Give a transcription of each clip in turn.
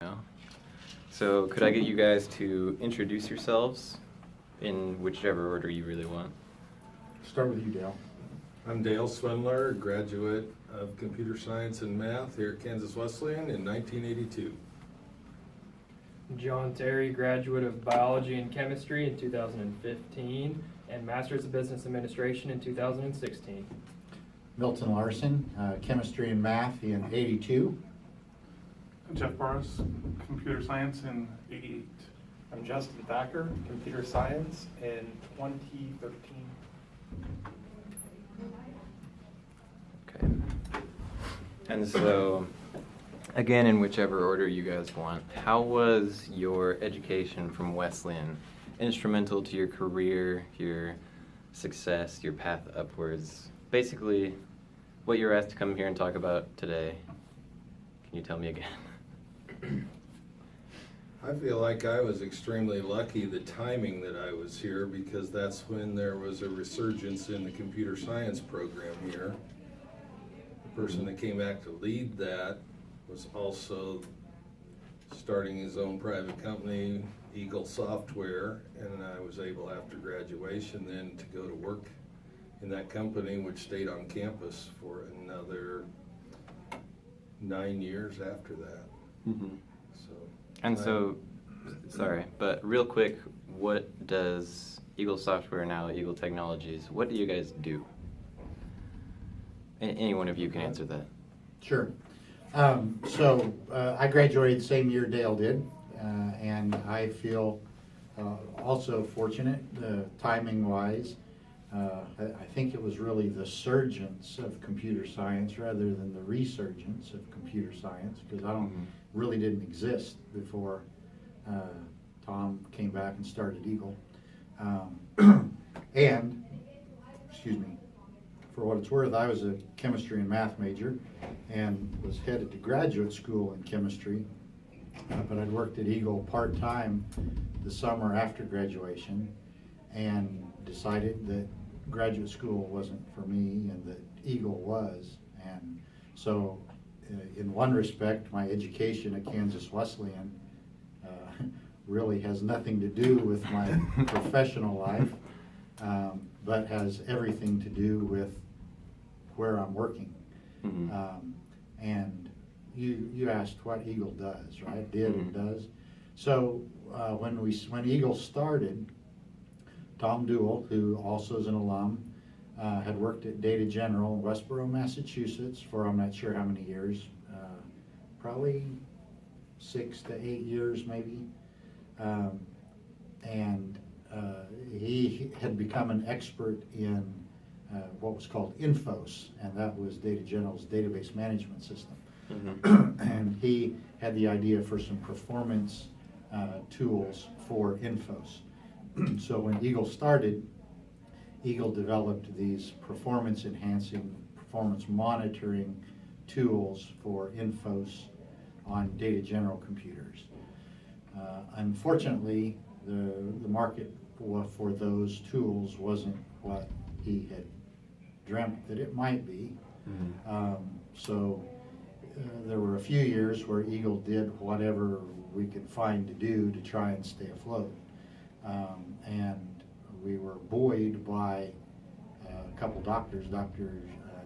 now. So could I get you guys to introduce yourselves in whichever order you really want? Start with you, Dale. I'm Dale Swindler, graduate of computer science and math here at Kansas Wesleyan in 1982. John Terry, graduate of biology and chemistry in 2015 and master's of business administration in 2016. Milton Larson, chemistry and math in '82. Jeff Morris, computer science in '88. I'm Justin Thacker, computer science in 2013. Okay. And so, again, in whichever order you guys want, how was your education from Wesleyan instrumental to your career, your success, your path upwards? Basically, what you're asked to come here and talk about today. Can you tell me again? I feel like I was extremely lucky the timing that I was here, because that's when there was a resurgence in the computer science program here. The person that came back to lead that was also starting his own private company, Eagle Software, and I was able after graduation then to go to work in that company, which stayed on campus for another 9 years after that. Mm-hmm. So. And so, sorry, but real quick, what does Eagle Software now, Eagle Technologies, what do you guys do? Any one of you can answer that. Sure. I graduated the same year Dale did, and I feel also fortunate, timing-wise. I think it was really the surgence of computer science rather than the resurgence of computer science, because really didn't exist before Tom came back and started Eagle. And, excuse me, for what it's worth, I was a chemistry and math major and was headed to graduate school in chemistry, but I'd worked at Eagle part-time the summer after graduation and decided that graduate school wasn't for me and that Eagle was. And so in one respect, my education at Kansas Wesleyan really has nothing to do with my professional life, but has everything to do with where I'm working. Mm-hmm. And you asked what Eagle does, right? Did and does. So when Eagle started, Tom Duell, who also is an alum, had worked at Data General in Westboro, Massachusetts for I'm not sure how many years, probably 6 to 8 years maybe. And he had become an expert in what was called Infos, and that was Data General's database management system. Mm-hmm. And he had the idea for some performance tools for Infos. So when Eagle started, Eagle developed these performance enhancing, performance monitoring tools for Infos on Data General computers. Unfortunately, the market for those tools wasn't what he had dreamt that it might be. Mm-hmm. There were a few years where Eagle did whatever we could find to do to try and stay afloat. And we were buoyed by a couple doctors,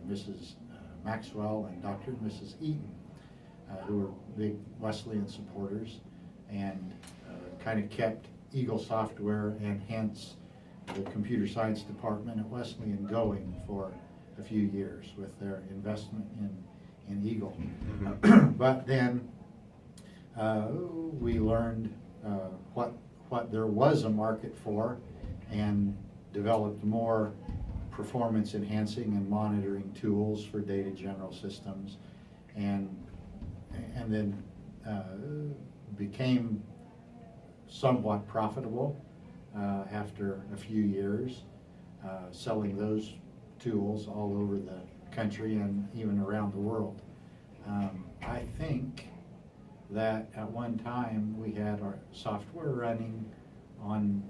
Mrs. Maxwell and Dr. and Mrs. Eaton, who were big Wesleyan supporters, and kind of kept Eagle Software and hence the computer science department at Wesleyan going for a few years with their investment in Eagle. Mm-hmm. But then we learned what there was a market for and developed more performance enhancing and monitoring tools for Data General systems, and then became somewhat profitable after a few years, selling those tools all over the country and even around the world. I think that at one time we had our software running on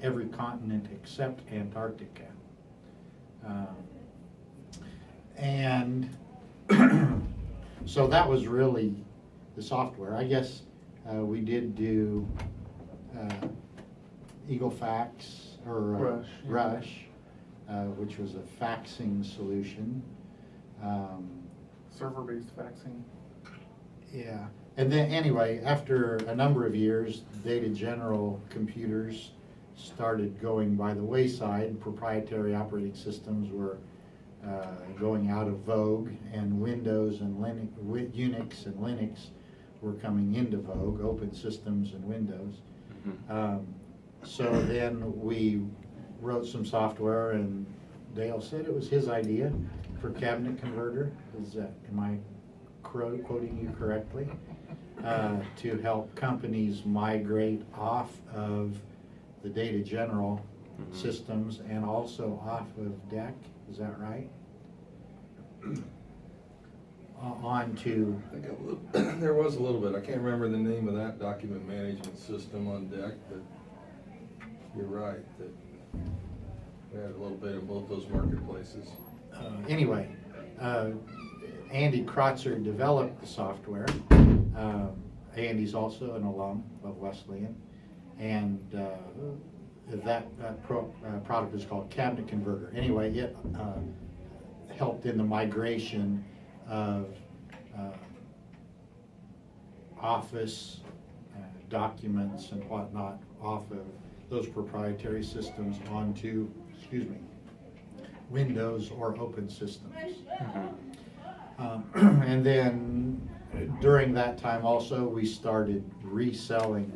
every continent except Antarctica. And so that was really the software. I guess We did do Eagle Fax, or Rush, yeah. Rush, which was a faxing solution. Server-based faxing. Yeah, and then anyway, after a number of years, Data General computers started going by the wayside. Proprietary operating systems were going out of vogue, and Windows and Unix and Linux were coming into vogue, open systems and Windows. So then we wrote some software, and Dale said it was his idea for cabinet converter. Am I quoting you correctly? To help companies migrate off of the Data General systems and also off of DEC. Is that right? On to. I think there was a little bit. I can't remember the name of that document management system on deck, but you're right that we had a little bit in both those marketplaces. Anyway, Andy Krotzer developed the software. Andy's also an alum of Wesleyan, and that product is called Cabinet Converter. Anyway, it helped in the migration of office documents and whatnot off of those proprietary systems onto, Windows or open systems. And then during that time also, we started reselling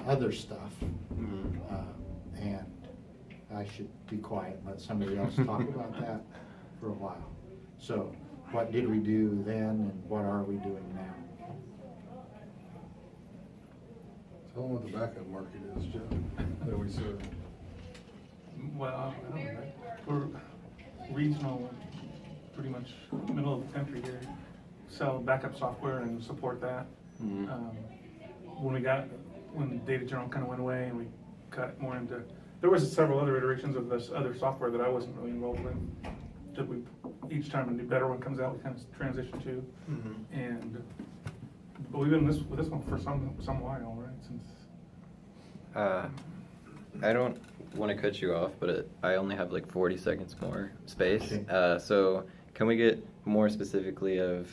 other stuff. And I should be quiet and let somebody else talk about that for a while. So what did we do then, and what are we doing now? Tell them what the backup market is, Joe, that we serve. Well, I don't know. We're regional, pretty much middle of the country here. Sell backup software and support that. When Data General kind of went away and we got more into, there was several other iterations of this other software that I wasn't really involved in, that we, each time a new better one comes out, we kind of transition to. But we've been with this one for some while, right? Since. I don't want to cut you off, but I only have like 40 seconds more space. Okay. So can we get more specifically of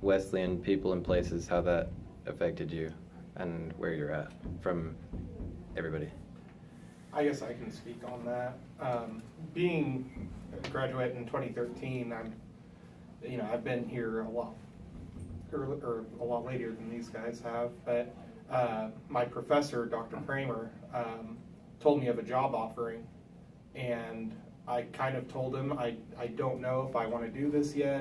Wesleyan people and places, how that affected you and where you're at from everybody? I guess I can speak on that. Being a graduate in 2013, I've been here a lot later than these guys have, but my professor, Dr. Kramer, told me of a job offering, and I kind of told him I don't know if I want to do this yet.